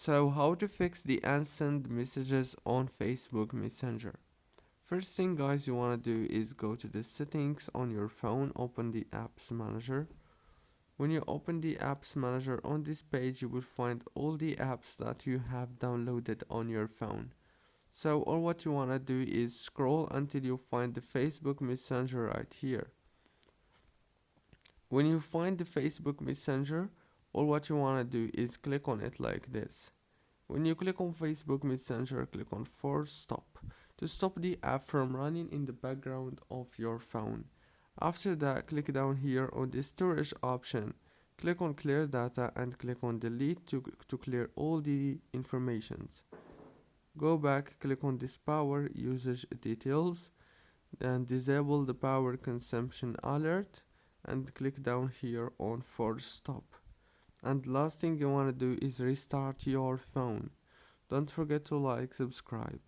So how to fix the unsend messages on Facebook Messenger? First thing guys you want to do is go to the settings on your phone, open the apps manager. When you open the apps manager on this page, you will find all the apps that you have downloaded on your phone. So all what you want to do is scroll until you find the Facebook Messenger right here. When you find the Facebook Messenger, all what you want to do is click on it like this. When you click on Facebook Messenger, click on force stop to stop the app from running in the background of your phone. After that, click down here on the storage option. Click on clear data and click on delete to clear all the informations. Go back, click on this power usage details and disable the power consumption alert and click down here on force stop. And last thing you want to do is restart your phone. Don't forget to like, subscribe.